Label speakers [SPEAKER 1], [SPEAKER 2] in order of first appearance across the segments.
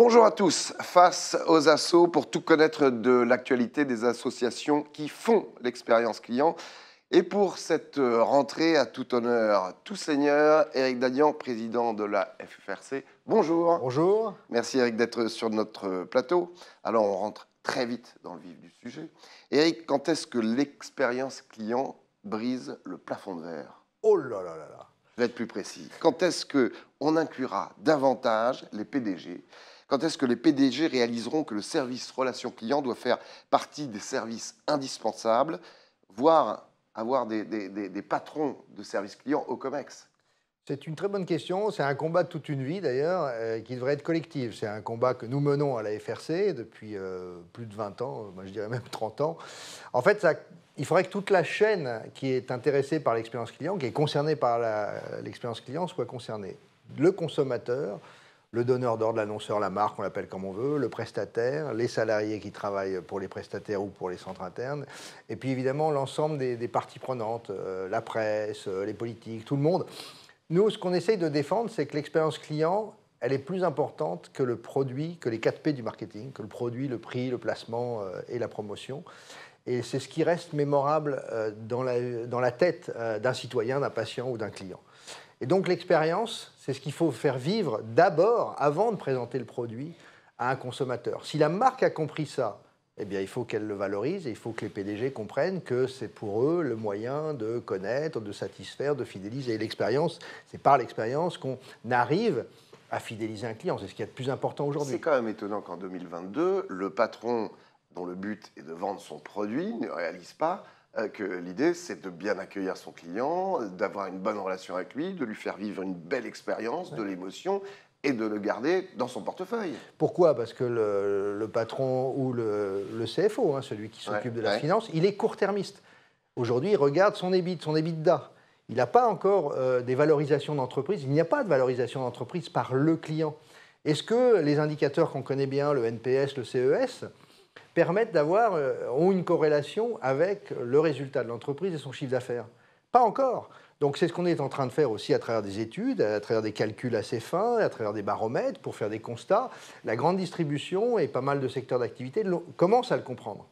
[SPEAKER 1] Bonjour à tous. Face aux assos, pour tout connaître de l'actualité des associations qui font l'expérience client. Et pour cette rentrée à tout honneur, tout seigneur, Éric Dadian, président de la FFRC. Bonjour.
[SPEAKER 2] Bonjour.
[SPEAKER 1] Merci Éric d'être sur notre plateau. Alors on rentre très vite dans le vif du sujet. Éric, quand est-ce que l'expérience client brise le plafond de verre?
[SPEAKER 2] Oh là là là là.
[SPEAKER 1] Je vais être plus précis. Quand est-ce qu'on inclura davantage les PDG? Quand est-ce que les PDG réaliseront que le service relation client doit faire partie des services indispensables, voire avoir des patrons de service client au COMEX?
[SPEAKER 2] C'est une très bonne question. C'est un combat de toute une vie d'ailleurs qui devrait être collectif. C'est un combat que nous menons à la FRC depuis plus de 20 ans, moi je dirais même 30 ans. En fait, il faudrait que toute la chaîne qui est intéressée par l'expérience client, qui est concernée par l'expérience client, soit concernée. Le consommateur, le donneur d'ordre, l'annonceur, la marque, on l'appelle comme on veut, le prestataire, les salariés qui travaillent pour les prestataires ou pour les centres internes, et puis évidemment l'ensemble des parties prenantes, la presse, les politiques, tout le monde. Nous, ce qu'on essaye de défendre, c'est que l'expérience client, elle est plus importante que le produit, que les 4 P du marketing, que le produit, le prix, le placement et la promotion. Et c'est ce qui reste mémorable dans la tête d'un citoyen, d'un patient ou d'un client. Et donc l'expérience, c'est ce qu'il faut faire vivre d'abord, avant de présenter le produit à un consommateur. Si la marque a compris ça, eh bien, il faut qu'elle le valorise et il faut que les PDG comprennent que c'est pour eux le moyen de connaître, de satisfaire, de fidéliser. Et l'expérience, c'est par l'expérience qu'on arrive à fidéliser un client. C'est ce qui est le plus important aujourd'hui.
[SPEAKER 1] C'est quand même étonnant qu'en 2022, le patron dont le but est de vendre son produit ne réalise pas que l'idée, c'est de bien accueillir son client, d'avoir une bonne relation avec lui, de lui faire vivre une belle expérience, de l'émotion, et de le garder dans son portefeuille.
[SPEAKER 2] Pourquoi? Parce que le patron ou le CFO, hein, celui qui s'occupe de la finance, il est court-termiste. Aujourd'hui, il regarde son EBITDA. Il n'a pas encore des valorisations d'entreprise. Il n'y a pas de valorisation d'entreprise par le client. Est-ce que les indicateurs qu'on connaît bien, le NPS, le CES, permettent ont une corrélation avec le résultat de l'entreprise et son chiffre d'affaires? Pas encore. Donc c'est ce qu'on est en train de faire aussi à travers des études, à travers des calculs assez fins, à travers des baromètres pour faire des constats. La grande distribution et pas mal de secteurs d'activité commencent à le comprendre.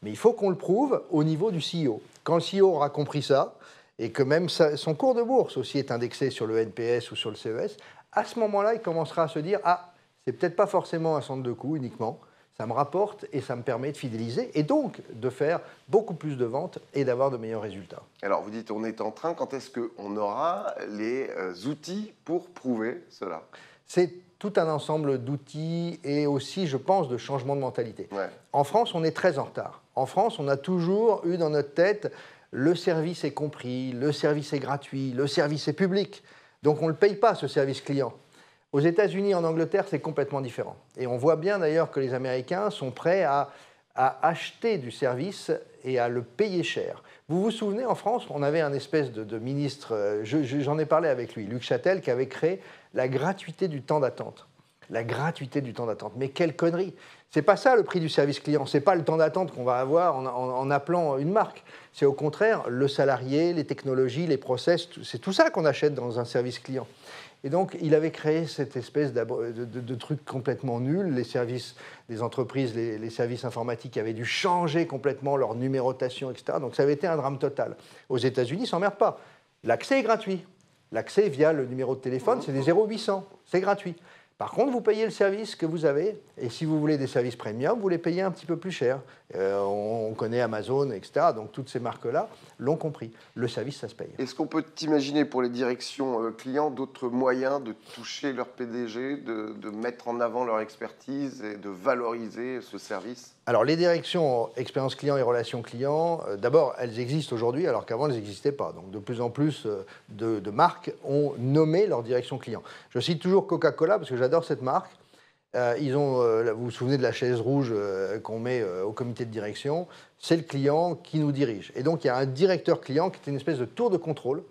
[SPEAKER 2] Mais il faut qu'on le prouve au niveau du CEO. Quand le CEO aura compris ça, et que même son cours de bourse aussi est indexé sur le NPS ou sur le CES, à ce moment-là, il commencera à se dire « Ah, c'est peut-être pas forcément un centre de coût uniquement, ça me rapporte et ça me permet de fidéliser et donc de faire beaucoup plus de ventes et d'avoir de meilleurs résultats. »
[SPEAKER 1] Alors, vous dites on est en train, quand est-ce qu'on aura les outils pour prouver cela?
[SPEAKER 2] C'est tout un ensemble d'outils et aussi, je pense, de changements de mentalité.
[SPEAKER 1] Ouais.
[SPEAKER 2] En France, on est très en retard. En France, on a toujours eu dans notre tête le service est compris, le service est gratuit, le service est public. Donc on ne le paye pas, ce service client. Aux États-Unis, en Angleterre, c'est complètement différent. Et on voit bien d'ailleurs que les Américains sont prêts à acheter du service et à le payer cher. Vous vous souvenez, en France, on avait un espèce de ministre, j'en ai parlé avec lui, Luc Châtel, qui avait créé la gratuité du temps d'attente. La gratuité du temps d'attente. Mais quelle connerie! C'est pas ça le prix du service client. C'est pas le temps d'attente qu'on va avoir en appelant une marque. C'est au contraire le salarié, les technologies, les process. C'est tout ça qu'on achète dans un service client. Et donc, il avait créé cette espèce de truc complètement nul. Les services des entreprises, les services informatiques avaient dû changer complètement leur numérotation, etc. Donc, ça avait été un drame total. Aux États-Unis, ils ne s'emmerdent pas. L'accès est gratuit. L'accès via le numéro de téléphone, c'est des 0800. C'est gratuit. Par contre, vous payez le service que vous avez, et si vous voulez des services premium, vous les payez un petit peu plus cher. On connaît Amazon, etc., donc toutes ces marques-là l'ont compris. Le service, ça se paye.
[SPEAKER 1] Est-ce qu'on peut imaginer pour les directions clients d'autres moyens de toucher leur PDG, de mettre en avant leur expertise et de valoriser ce service?
[SPEAKER 2] Alors, les directions expérience client et relations clients, d'abord, elles existent aujourd'hui alors qu'avant, elles n'existaient pas. Donc, de plus en plus de marques ont nommé leur direction client. Je cite toujours Coca-Cola parce que j'adore cette marque. Vous vous souvenez de la chaise rouge qu'on met au comité de direction? C'est le client qui nous dirige. Et donc, il y a un directeur client qui est une espèce de tour de contrôle.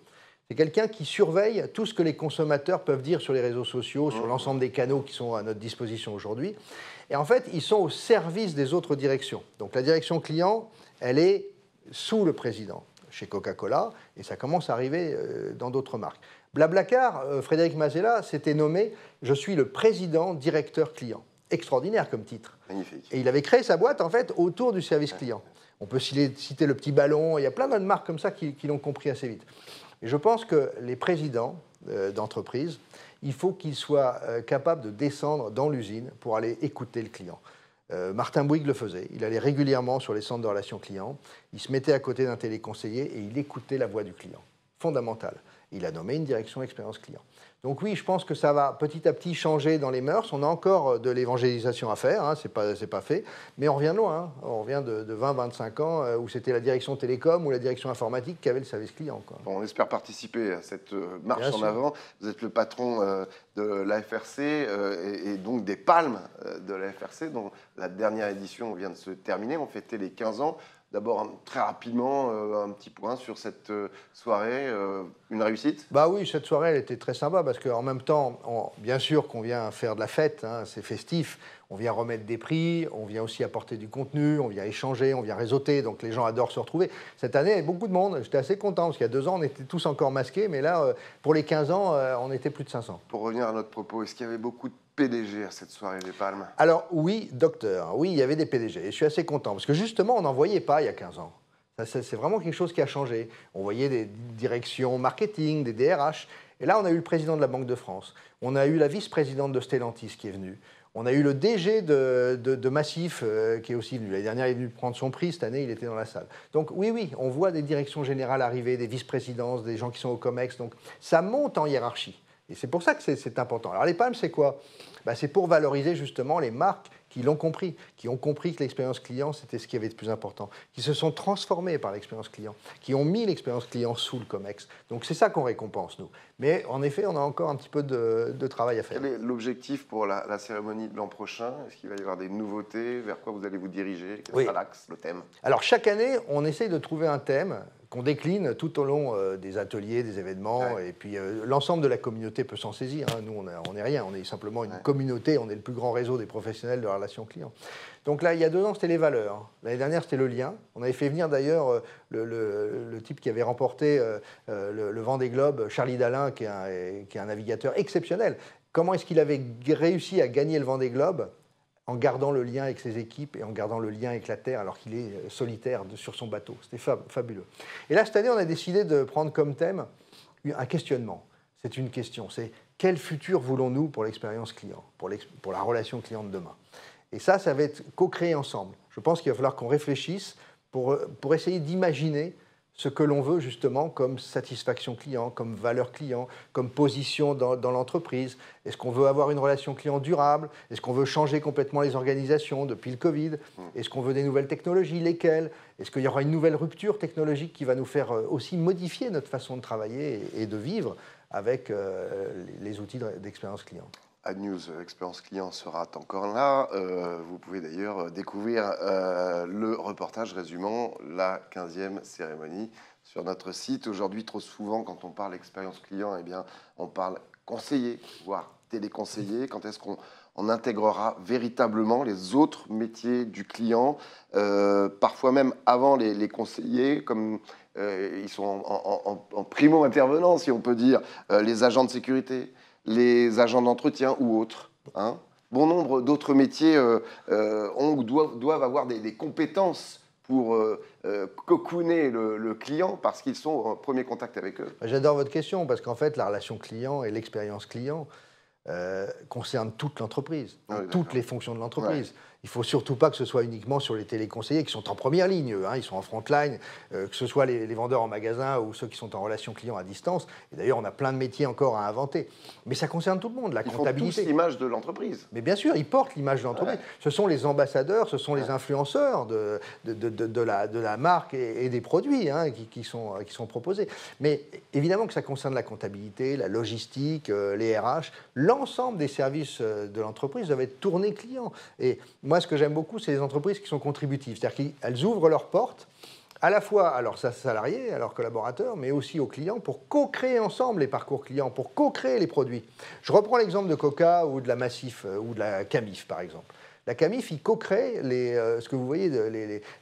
[SPEAKER 2] C'est quelqu'un qui surveille tout ce que les consommateurs peuvent dire sur les réseaux sociaux, sur l'ensemble des canaux qui sont à notre disposition aujourd'hui. Et en fait, ils sont au service des autres directions. Donc la direction client, elle est sous le président chez Coca-Cola, et ça commence à arriver dans d'autres marques. Blablacar, Frédéric Mazella s'était nommé « Je suis le président directeur client ». extraordinaire comme titre.
[SPEAKER 1] Magnifique.
[SPEAKER 2] Et il avait créé sa boîte, en fait, autour du service client. On peut citer le petit ballon, il y a plein d'autres marques comme ça qui l'ont compris assez vite. Et je pense que les présidents d'entreprise, il faut qu'ils soient capables de descendre dans l'usine pour aller écouter le client. Martin Bouygues le faisait. Il allait régulièrement sur les centres de relations clients, il se mettait à côté d'un téléconseiller et il écoutait la voix du client. Fondamental. Il a nommé une direction expérience client. Donc oui, je pense que ça va petit à petit changer dans les mœurs. On a encore de l'évangélisation à faire, hein, c'est pas fait, mais on revient de loin. Hein. On revient de 20-25 ans où c'était la direction télécom ou la direction informatique qui avait le service client. Quoi.
[SPEAKER 1] Bon, on espère participer à cette marche en avant. Vous êtes le patron de l'AFRC et donc des Palmes de l'AFRC, dont la dernière édition vient de se terminer. On fêtait les 15 ans. D'abord, très rapidement, un petit point sur cette soirée. Une réussite ?
[SPEAKER 2] Bah oui, cette soirée, elle était très sympa parce qu'en même temps, bien sûr qu'on vient faire de la fête, hein, c'est festif. On vient remettre des prix, on vient aussi apporter du contenu, on vient échanger, on vient réseauter. Donc les gens adorent se retrouver. Cette année, il y avait beaucoup de monde. J'étais assez content parce qu'il y a 2 ans, on était tous encore masqués. Mais là, pour les 15 ans, on était plus de 500.
[SPEAKER 1] Pour revenir à notre propos, est-ce qu'il y avait beaucoup de PDG à cette soirée des Palmes ?
[SPEAKER 2] Alors oui, docteur, oui, il y avait des PDG. Et je suis assez content parce que justement, on n'en voyait pas il y a 15 ans. C'est vraiment quelque chose qui a changé. On voyait des directions marketing, des DRH. Et là, on a eu le président de la Banque de France. On a eu la vice-présidente de Stellantis qui est venue. On a eu le DG de Massif qui est aussi venu. L'année dernière, il est venu prendre son prix. Cette année, il était dans la salle. Donc oui, on voit des directions générales arriver, des vice-présidences, des gens qui sont au COMEX. Donc ça monte en hiérarchie. Et c'est pour ça que c'est important. Alors les Palmes, c'est quoi ? C'est pour valoriser justement les marques qui l'ont compris, qui ont compris que l'expérience client, c'était ce qui avait de plus important, qui se sont transformés par l'expérience client, qui ont mis l'expérience client sous le COMEX. Donc c'est ça qu'on récompense, nous. Mais en effet, on a encore un petit peu de travail à faire.
[SPEAKER 1] Quel est l'objectif pour la cérémonie de l'an prochain ? Est-ce qu'il va y avoir des nouveautés ? Vers quoi vous allez vous diriger ? Quel sera l'axe, le thème ?
[SPEAKER 2] Alors chaque année, on essaye de trouver un thème qu'on décline tout au long des ateliers, des événements, et puis l'ensemble de la communauté peut s'en saisir. Hein. Nous, on n'est rien, on est simplement une communauté, on est le plus grand réseau des professionnels de la relation client. Donc là, il y a 2 ans, c'était les valeurs. L'année dernière, c'était le lien. On avait fait venir d'ailleurs le type qui avait remporté le Vendée Globe, Charlie Dalin, qui est un navigateur exceptionnel. Comment est-ce qu'il avait réussi à gagner le Vendée Globe en gardant le lien avec ses équipes et en gardant le lien avec la Terre alors qu'il est solitaire sur son bateau. C'était fabuleux. Et là, cette année, on a décidé de prendre comme thème un questionnement. C'est une question, c'est quel futur voulons-nous pour l'expérience client, pour la relation client de demain ? Et ça va être co-créé ensemble. Je pense qu'il va falloir qu'on réfléchisse pour essayer d'imaginer ce que l'on veut justement comme satisfaction client, comme valeur client, comme position dans l'entreprise. Est-ce qu'on veut avoir une relation client durable ? Est-ce qu'on veut changer complètement les organisations depuis le Covid ? Est-ce qu'on veut des nouvelles technologies ? Lesquelles ? Est-ce qu'il y aura une nouvelle rupture technologique qui va nous faire aussi modifier notre façon de travailler et de vivre avec les outils d'expérience client ?
[SPEAKER 1] AdNews Expérience Client sera encore là. Vous pouvez d'ailleurs découvrir le reportage résumant la 15e cérémonie sur notre site. Aujourd'hui, trop souvent, quand on parle expérience client, eh bien, on parle conseiller, voire téléconseiller. Quand est-ce qu'on intégrera véritablement les autres métiers du client, parfois même avant les conseillers, comme ils sont en primo-intervenants, si on peut dire, les agents de sécurité, les agents d'entretien ou autres. Hein. Bon nombre d'autres métiers ont ou doivent avoir des compétences pour cocooner le client parce qu'ils sont en premier contact avec eux.
[SPEAKER 2] J'adore votre question parce qu'en fait, la relation client et l'expérience client concernent toute l'entreprise, toutes les fonctions de l'entreprise. Ouais. Il ne faut surtout pas que ce soit uniquement sur les téléconseillers qui sont en première ligne, hein, ils sont en front line, que ce soit les vendeurs en magasin ou ceux qui sont en relation client à distance. Et d'ailleurs, on a plein de métiers encore à inventer. Mais ça concerne tout le monde, la comptabilité.
[SPEAKER 1] Ils font tous l'image de l'entreprise.
[SPEAKER 2] Mais bien sûr, ils portent l'image de l'entreprise. Ouais. Ce sont les ambassadeurs, ce sont les influenceurs de la marque et des produits hein, qui sont proposés. Mais évidemment que ça concerne la comptabilité, la logistique, les RH. L'ensemble des services de l'entreprise doivent être tournés clients. Et moi, ce que j'aime beaucoup, c'est les entreprises qui sont contributives. C'est-à-dire qu'elles ouvrent leurs portes à la fois à leurs salariés, à leurs collaborateurs, mais aussi aux clients pour co-créer ensemble les parcours clients, pour co-créer les produits. Je reprends l'exemple de Coca ou de la Massif ou de la Camif, par exemple. La Camif, il co-crée ce que vous voyez,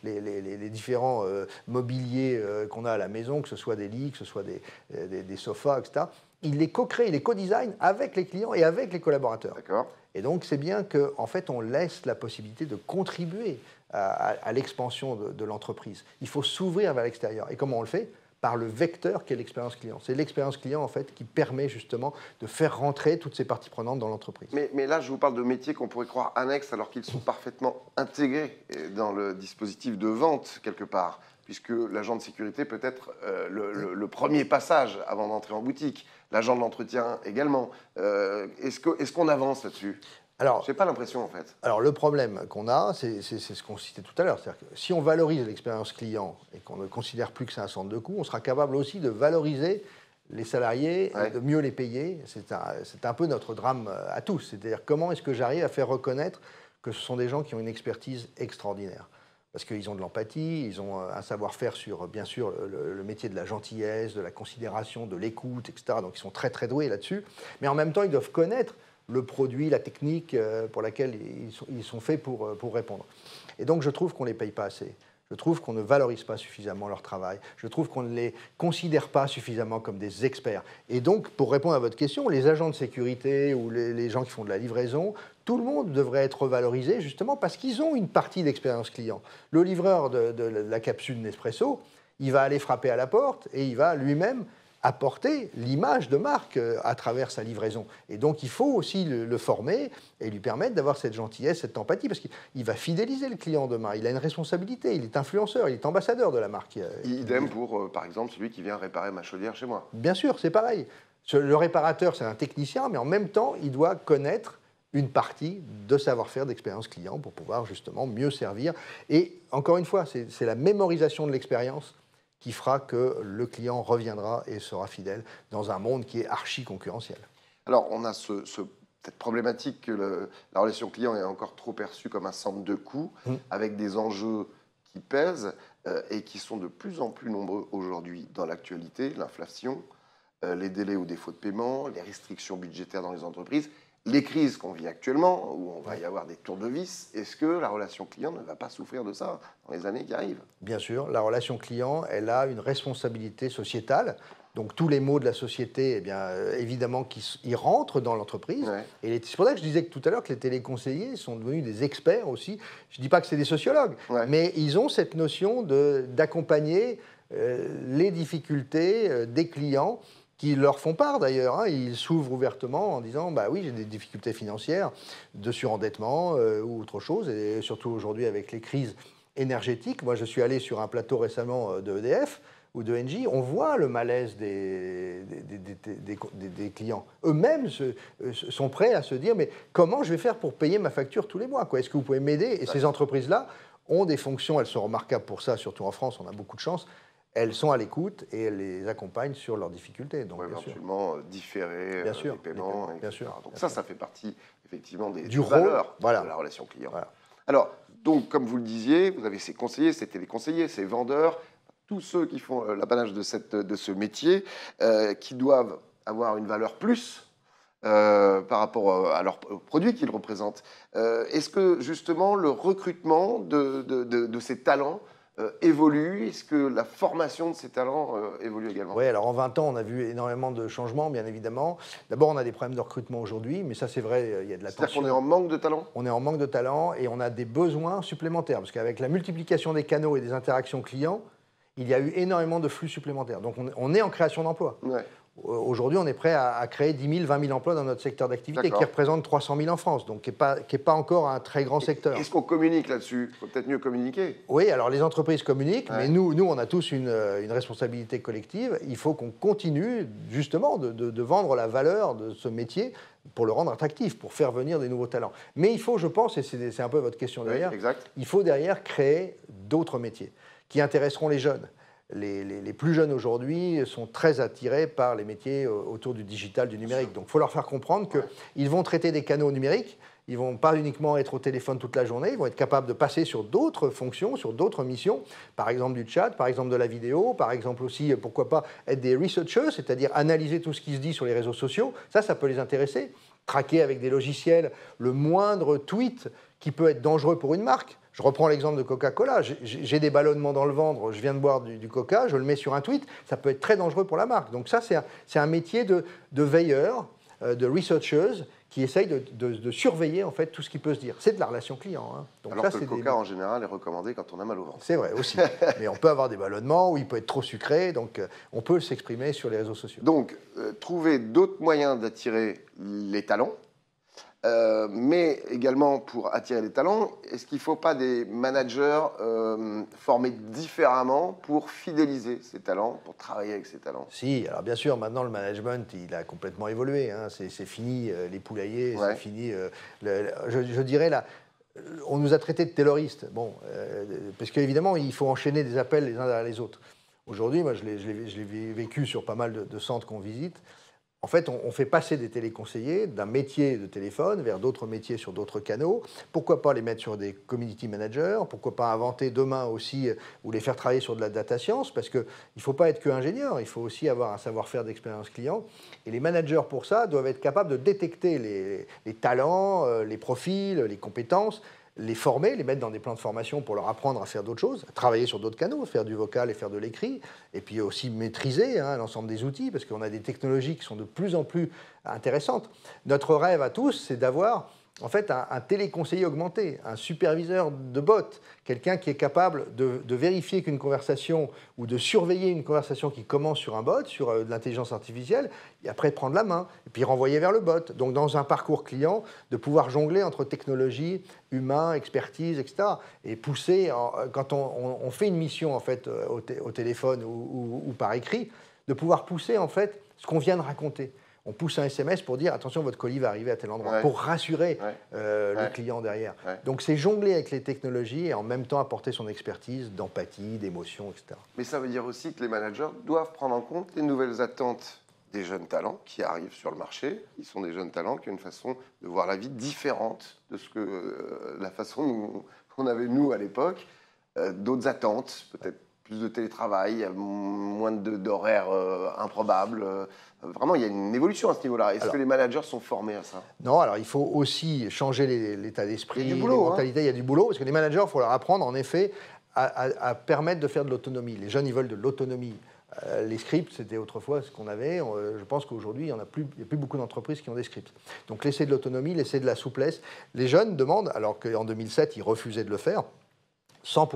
[SPEAKER 2] les différents mobiliers qu'on a à la maison, que ce soit des lits, que ce soit des sofas, etc. Il les co-crée, il les co-design avec les clients et avec les collaborateurs.
[SPEAKER 1] D'accord.
[SPEAKER 2] Et donc, c'est bien qu'en fait, on laisse la possibilité de contribuer à l'expansion de l'entreprise. Il faut s'ouvrir vers l'extérieur. Et comment on le fait? Par le vecteur qu'est l'expérience client. C'est l'expérience client, en fait, qui permet justement de faire rentrer toutes ces parties prenantes dans l'entreprise.
[SPEAKER 1] Mais là, je vous parle de métiers qu'on pourrait croire annexes alors qu'ils sont parfaitement intégrés dans le dispositif de vente, quelque part, puisque l'agent de sécurité peut être le premier passage avant d'entrer en boutique, l'agent de l'entretien également. Est-ce qu'on avance là-dessus? Alors, je n'ai pas l'impression, en fait.
[SPEAKER 2] Alors, le problème qu'on a, c'est ce qu'on citait tout à l'heure. C'est-à-dire que si on valorise l'expérience client et qu'on ne considère plus que c'est un centre de coût, on sera capable aussi de valoriser les salariés, et de mieux les payer. C'est un peu notre drame à tous. C'est-à-dire comment est-ce que j'arrive à faire reconnaître que ce sont des gens qui ont une expertise extraordinaire. Parce qu'ils ont de l'empathie, ils ont un savoir-faire sur, bien sûr, le métier de la gentillesse, de la considération, de l'écoute, etc. Donc, ils sont très, très doués là-dessus. Mais en même temps, ils doivent connaître le produit, la technique pour laquelle ils sont faits pour répondre. Et donc, je trouve qu'on ne les paye pas assez. Je trouve qu'on ne valorise pas suffisamment leur travail. Je trouve qu'on ne les considère pas suffisamment comme des experts. Et donc, pour répondre à votre question, les agents de sécurité ou les gens qui font de la livraison, tout le monde devrait être valorisé justement parce qu'ils ont une partie d'expérience client. Le livreur de la capsule Nespresso, il va aller frapper à la porte et il va lui-même apporter l'image de marque à travers sa livraison. Et donc, il faut aussi le former et lui permettre d'avoir cette gentillesse, cette empathie, parce qu'il va fidéliser le client demain. Il a une responsabilité, il est influenceur, il est ambassadeur de la marque.
[SPEAKER 1] Idem pour, par exemple, celui qui vient réparer ma chaudière chez moi.
[SPEAKER 2] Bien sûr, c'est pareil. Le réparateur, c'est un technicien, mais en même temps, il doit connaître une partie de savoir-faire d'expérience client pour pouvoir justement mieux servir. Et encore une fois, c'est la mémorisation de l'expérience qui fera que le client reviendra et sera fidèle dans un monde qui est archi-concurrentiel.
[SPEAKER 1] Alors, on a cette problématique que la relation client est encore trop perçue comme un centre de coûts, avec des enjeux qui pèsent et qui sont de plus en plus nombreux aujourd'hui dans l'actualité, l'inflation, les délais ou défauts de paiement, les restrictions budgétaires dans les entreprises, les crises qu'on vit actuellement, où on va y avoir des tours de vis. Est-ce que la relation client ne va pas souffrir de ça dans les années qui arrivent? Bien
[SPEAKER 2] sûr, la relation client, elle a une responsabilité sociétale. Donc tous les maux de la société, eh bien, évidemment, ils rentrent dans l'entreprise. Ouais. Et c'est pour ça que je disais tout à l'heure que les téléconseillers sont devenus des experts aussi. Je ne dis pas que c'est des sociologues, mais ils ont cette notion d'accompagner les difficultés des clients qui leur font part d'ailleurs. Ils s'ouvrent ouvertement en disant bah oui, j'ai des difficultés financières, de surendettement ou autre chose, et surtout aujourd'hui avec les crises énergétiques. Moi, je suis allé sur un plateau récemment de EDF ou de Engie, on voit le malaise des clients. Eux-mêmes sont prêts à se dire mais comment je vais faire pour payer ma facture tous les mois? Est-ce que vous pouvez m'aider? Et ces entreprises-là ont des fonctions, elles sont remarquables pour ça, surtout en France, on a beaucoup de chance. Elles sont à l'écoute et elles les accompagnent sur leurs difficultés. Donc,
[SPEAKER 1] éventuellement différer les paiements, etc.
[SPEAKER 2] Sûr,
[SPEAKER 1] donc ça fait partie effectivement des valeurs de la relation client. Voilà. Alors, donc, comme vous le disiez, vous avez ces conseillers, ces téléconseillers, ces vendeurs, tous ceux qui font l'apanage de ce métier, qui doivent avoir une valeur plus par rapport à leurs produits qu'ils représentent. Est-ce que justement le recrutement de ces talents évolue? Est-ce que la formation de ces talents évolue également?
[SPEAKER 2] Oui, alors en 20 ans, on a vu énormément de changements, bien évidemment. D'abord, on a des problèmes de recrutement aujourd'hui, mais ça, c'est vrai, il y a de la tension.
[SPEAKER 1] C'est-à-dire qu'on est en manque de talent?
[SPEAKER 2] On est en manque de talent et on a des besoins supplémentaires, parce qu'avec la multiplication des canaux et des interactions clients, il y a eu énormément de flux supplémentaires. Donc, on est en création d'emplois. Ouais. Aujourd'hui, on est prêt à créer 10 000, 20 000 emplois dans notre secteur d'activité, qui représente 300 000 en France, donc qui n'est pas encore un très grand secteur.
[SPEAKER 1] Est-ce qu'on communique là-dessus? Il faut peut-être mieux communiquer.
[SPEAKER 2] Oui, alors les entreprises communiquent, mais nous, on a tous une responsabilité collective. Il faut qu'on continue justement de vendre la valeur de ce métier pour le rendre attractif, pour faire venir des nouveaux talents. Mais il faut, je pense, et c'est un peu votre question derrière, il faut derrière créer d'autres métiers qui intéresseront les jeunes. Les plus jeunes aujourd'hui sont très attirés par les métiers autour du digital, du numérique. Donc il faut leur faire comprendre qu'ils vont traiter des canaux numériques, ils ne vont pas uniquement être au téléphone toute la journée, ils vont être capables de passer sur d'autres fonctions, sur d'autres missions, par exemple du chat, par exemple de la vidéo, par exemple aussi, pourquoi pas, être des researchers, c'est-à-dire analyser tout ce qui se dit sur les réseaux sociaux. Ça peut les intéresser. Traquer avec des logiciels le moindre tweet qui peut être dangereux pour une marque. Je reprends l'exemple de Coca-Cola. J'ai des ballonnements dans le ventre, je viens de boire du Coca, je le mets sur un tweet, ça peut être très dangereux pour la marque. Donc ça, c'est un métier de veilleur, de researchers, qui essayent de surveiller en fait tout ce qui peut se dire. C'est de la relation client. Hein.
[SPEAKER 1] Donc alors que le Coca, en général, est recommandé quand on a mal au ventre.
[SPEAKER 2] C'est vrai aussi. Mais on peut avoir des ballonnements, ou il peut être trop sucré, donc on peut s'exprimer sur les réseaux sociaux.
[SPEAKER 1] Donc, trouver d'autres moyens d'attirer les talents, mais également pour attirer les talents, est-ce qu'il ne faut pas des managers formés différemment pour fidéliser ces talents, pour travailler avec ces talents?
[SPEAKER 2] Si, alors bien sûr, maintenant le management, il a complètement évolué. Hein. C'est fini les poulaillers,
[SPEAKER 1] Ouais.
[SPEAKER 2] c'est fini. Je dirais là, on nous a traités de tayloristes. Bon, parce qu'évidemment, il faut enchaîner des appels les uns derrière les autres. Aujourd'hui, moi, je l'ai vécu sur pas mal de centres qu'on visite. En fait, on fait passer des téléconseillers d'un métier de téléphone vers d'autres métiers sur d'autres canaux. Pourquoi pas les mettre sur des community managers? Pourquoi pas inventer demain aussi ou les faire travailler sur de la data science? Parce qu'il ne faut pas être que ingénieur, il faut aussi avoir un savoir-faire d'expérience client. Et les managers, pour ça, doivent être capables de détecter les talents, les profils, les compétences, les former, les mettre dans des plans de formation pour leur apprendre à faire d'autres choses, à travailler sur d'autres canaux, faire du vocal et faire de l'écrit, et puis aussi maîtriser l'ensemble des outils, parce qu'on a des technologies qui sont de plus en plus intéressantes. Notre rêve à tous, c'est d'avoir en fait un téléconseiller augmenté, un superviseur de bot, quelqu'un qui est capable de vérifier qu'une conversation ou de surveiller une conversation qui commence sur un bot, sur de l'intelligence artificielle, et après de prendre la main, et puis renvoyer vers le bot. Donc dans un parcours client, de pouvoir jongler entre technologie, humain, expertise, etc. Et pousser, quand on fait une mission en fait, au téléphone ou par écrit, de pouvoir pousser en fait ce qu'on vient de raconter. On pousse un SMS pour dire attention, votre colis va arriver à tel endroit, pour rassurer le client derrière. Ouais. Donc c'est jongler avec les technologies et en même temps apporter son expertise d'empathie, d'émotion, etc.
[SPEAKER 1] Mais ça veut dire aussi que les managers doivent prendre en compte les nouvelles attentes des jeunes talents qui arrivent sur le marché. Ils sont des jeunes talents qui ont une façon de voir la vie différente de ce que la façon qu'on avait nous à l'époque. D'autres attentes, peut-être plus de télétravail, moins d'horaires improbables. Vraiment, il y a une évolution à ce niveau-là. Est-ce que les managers sont formés à ça?
[SPEAKER 2] Non, alors il faut aussi changer l'état d'esprit, les mentalités. Il y a du boulot, parce que les managers, il faut leur apprendre, en effet, à permettre de faire de l'autonomie. Les jeunes, ils veulent de l'autonomie. Les scripts, c'était autrefois ce qu'on avait. Je pense qu'aujourd'hui, il n'y a plus beaucoup d'entreprises qui ont des scripts. Donc laisser de l'autonomie, laisser de la souplesse. Les jeunes demandent, alors qu'en 2007, ils refusaient de le faire, 100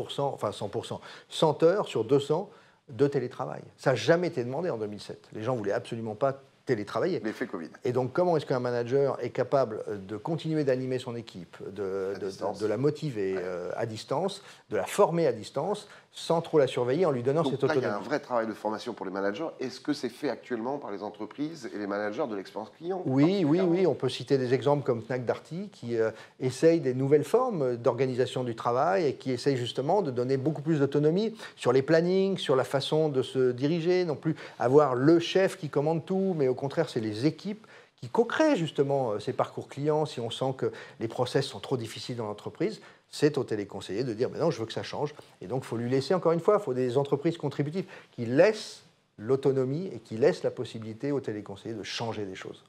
[SPEAKER 2] heures sur 200 de télétravail. Ça n'a jamais été demandé en 2007. Les gens ne voulaient absolument pas télétravailler.
[SPEAKER 1] L'effet Covid.
[SPEAKER 2] Et donc, comment est-ce qu'un manager est capable de continuer d'animer son équipe, de la motiver à distance, de la former à distance, sans trop la surveiller, en lui donnant cette autonomie?
[SPEAKER 1] Il y a un vrai travail de formation pour les managers. Est-ce que c'est fait actuellement par les entreprises et les managers de l'expérience client?
[SPEAKER 2] Oui. On peut citer des exemples comme Fnac Darty, qui essaye des nouvelles formes d'organisation du travail et qui essaye justement de donner beaucoup plus d'autonomie sur les plannings, sur la façon de se diriger, non plus avoir le chef qui commande tout, mais au contraire, c'est les équipes qui co-créent justement ces parcours clients. Si on sent que les process sont trop difficiles dans l'entreprise, c'est au téléconseiller de dire « mais non, je veux que ça change ». Et donc, il faut lui laisser, encore une fois, il faut des entreprises contributives qui laissent l'autonomie et qui laissent la possibilité au téléconseiller de changer des choses.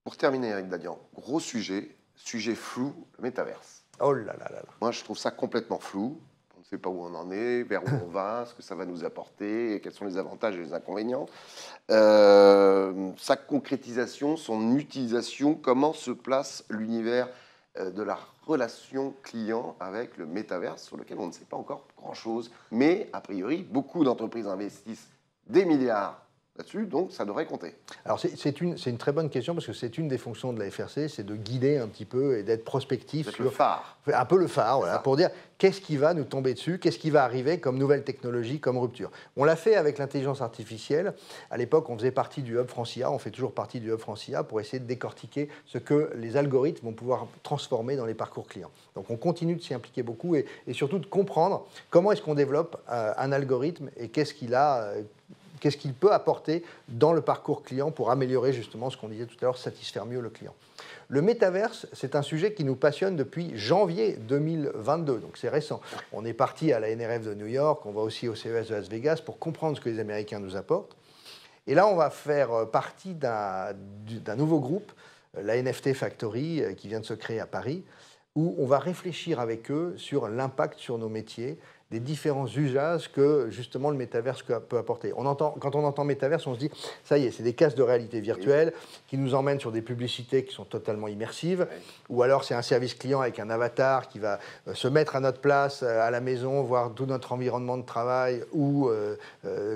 [SPEAKER 1] Pour terminer, Eric Dadian, gros sujet flou, le métaverse.
[SPEAKER 2] Oh là là là là.
[SPEAKER 1] Moi, je trouve ça complètement flou. On ne sait pas où on en est, vers où on va, ce que ça va nous apporter, quels sont les avantages et les inconvénients. Sa concrétisation, son utilisation, comment se place l'univers de la relation client avec le métaverse, sur lequel on ne sait pas encore grand-chose. Mais, a priori, beaucoup d'entreprises investissent des milliards là-dessus, donc ça devrait compter.
[SPEAKER 2] Alors c'est une très bonne question, parce que c'est une des fonctions de la FRC, c'est de guider un petit peu et d'être prospectif sur...
[SPEAKER 1] le phare.
[SPEAKER 2] Un peu le phare, voilà, pour dire qu'est-ce qui va nous tomber dessus, qu'est-ce qui va arriver comme nouvelle technologie, comme rupture. On l'a fait avec l'intelligence artificielle. À l'époque, on faisait partie du Hub Francia, on fait toujours partie du Hub Francia pour essayer de décortiquer ce que les algorithmes vont pouvoir transformer dans les parcours clients. Donc on continue de s'y impliquer beaucoup et surtout de comprendre comment est-ce qu'on développe un algorithme et qu'est-ce qu'il peut apporter dans le parcours client pour améliorer justement ce qu'on disait tout à l'heure, satisfaire mieux le client. Le métaverse, c'est un sujet qui nous passionne depuis janvier 2022, donc c'est récent. On est parti à la NRF de New York, on va aussi au CES de Las Vegas pour comprendre ce que les Américains nous apportent. Et là, on va faire partie d'un nouveau groupe, la NFT Factory, qui vient de se créer à Paris, où on va réfléchir avec eux sur l'impact sur nos métiers, des différents usages que justement le métaverse peut apporter. Quand on entend métaverse, on se dit, ça y est, c'est des casques de réalité virtuelle qui nous emmènent sur des publicités qui sont totalement immersives, ou alors c'est un service client avec un avatar qui va se mettre à notre place à la maison, voir tout notre environnement de travail ou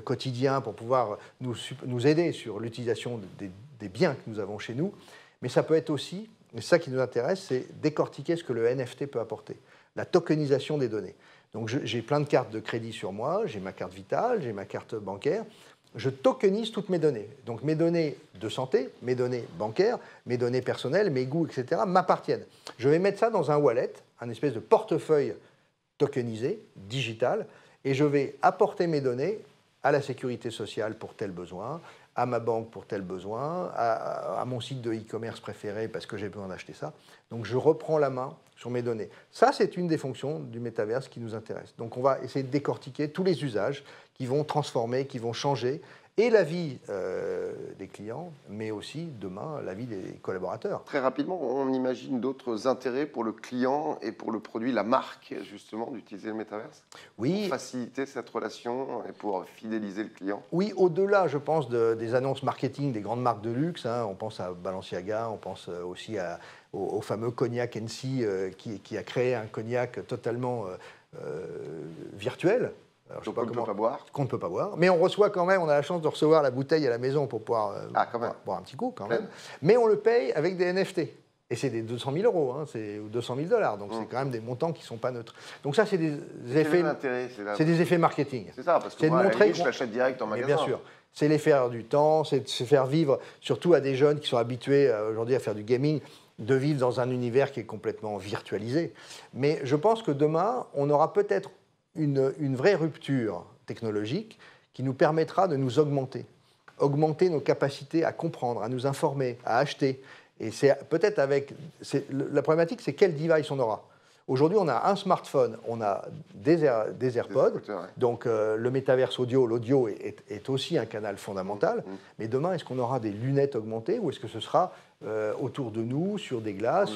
[SPEAKER 2] quotidien pour pouvoir nous aider sur l'utilisation des biens que nous avons chez nous. Mais ça peut être aussi, et ça qui nous intéresse, c'est décortiquer ce que le NFT peut apporter, la tokenisation des données. Donc j'ai plein de cartes de crédit sur moi, j'ai ma carte vitale, j'ai ma carte bancaire. Je tokenise toutes mes données. Donc mes données de santé, mes données bancaires, mes données personnelles, mes goûts, etc. m'appartiennent. Je vais mettre ça dans un wallet, un espèce de portefeuille tokenisé, digital, et je vais apporter mes données à la sécurité sociale pour tel besoin, à ma banque pour tel besoin, à mon site de e-commerce préféré parce que j'ai besoin d'acheter ça. Donc je reprends la main sur mes données. Ça, c'est une des fonctions du métaverse qui nous intéresse. Donc on va essayer de décortiquer tous les usages qui vont transformer, qui vont changer, et la vie des clients, mais aussi, demain, la vie des collaborateurs.
[SPEAKER 1] Très rapidement, on imagine d'autres intérêts pour le client et pour le produit, la marque, justement, d'utiliser le métaverse?
[SPEAKER 2] Oui.
[SPEAKER 1] Pour faciliter cette relation et pour fidéliser le client?
[SPEAKER 2] Oui, au-delà, je pense, des annonces marketing des grandes marques de luxe, hein, on pense à Balenciaga, on pense aussi au fameux cognac NC qui a créé un cognac totalement virtuel.
[SPEAKER 1] Qu'on ne peut pas boire.
[SPEAKER 2] Qu'on ne peut pas boire. Mais on reçoit quand même, on a la chance de recevoir la bouteille à la maison pour pouvoir boire un petit coup quand même. Mais on le paye avec des NFT. Et c'est des 200 000 euros, hein, ou 200 000 $. Donc c'est quand même des montants qui ne sont pas neutres. Donc ça, c'est des effets. C'est des effets marketing.
[SPEAKER 1] C'est ça, parce que moi, je l'achète direct en magasin.
[SPEAKER 2] Mais bien sûr. C'est les faire du temps, c'est de se faire vivre, surtout à des jeunes qui sont habitués aujourd'hui à faire du gaming, de vivre dans un univers qui est complètement virtualisé. Mais je pense que demain, on aura peut-être une vraie rupture technologique qui nous permettra de nous augmenter nos capacités à comprendre, à nous informer, à acheter. Et c'est peut-être la problématique, c'est quel device on aura. Aujourd'hui, on a un smartphone, on a des AirPods, donc le métaverse audio, l'audio est aussi un canal fondamental. Mais demain, est-ce qu'on aura des lunettes augmentées ou est-ce que ce sera autour de nous, sur des glaces,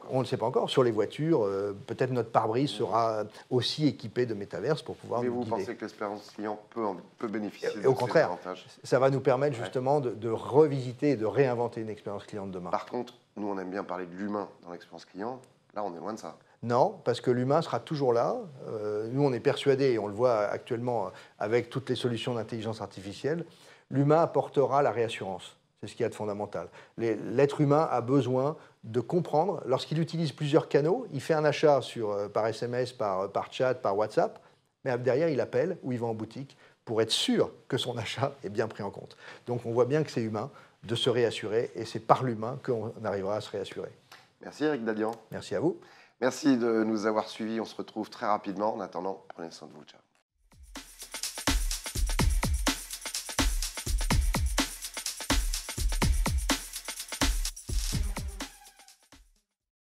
[SPEAKER 2] on ne le sait pas encore, sur les voitures, peut-être notre pare-brise sera aussi équipé de métaverse pour pouvoir nous guider.
[SPEAKER 1] Mais vous pensez que l'expérience client peut bénéficier de ces avantages?
[SPEAKER 2] Au contraire, ça va nous permettre justement de revisiter et de réinventer une expérience client de demain.
[SPEAKER 1] Par contre, nous, on aime bien parler de l'humain dans l'expérience client. Là, on est loin de ça.
[SPEAKER 2] Non, parce que l'humain sera toujours là. Nous, on est persuadés, et on le voit actuellement avec toutes les solutions d'intelligence artificielle, l'humain apportera la réassurance. C'est ce qu'il y a de fondamental. L'être humain a besoin de comprendre, lorsqu'il utilise plusieurs canaux, il fait un achat par SMS, par chat, par WhatsApp, mais derrière, il appelle ou il va en boutique pour être sûr que son achat est bien pris en compte. Donc, on voit bien que c'est humain de se réassurer, et c'est par l'humain qu'on arrivera à se réassurer.
[SPEAKER 1] Merci Eric Dadian.
[SPEAKER 2] Merci à vous.
[SPEAKER 1] Merci de nous avoir suivis. On se retrouve très rapidement. En attendant, prenez soin de vous. Ciao.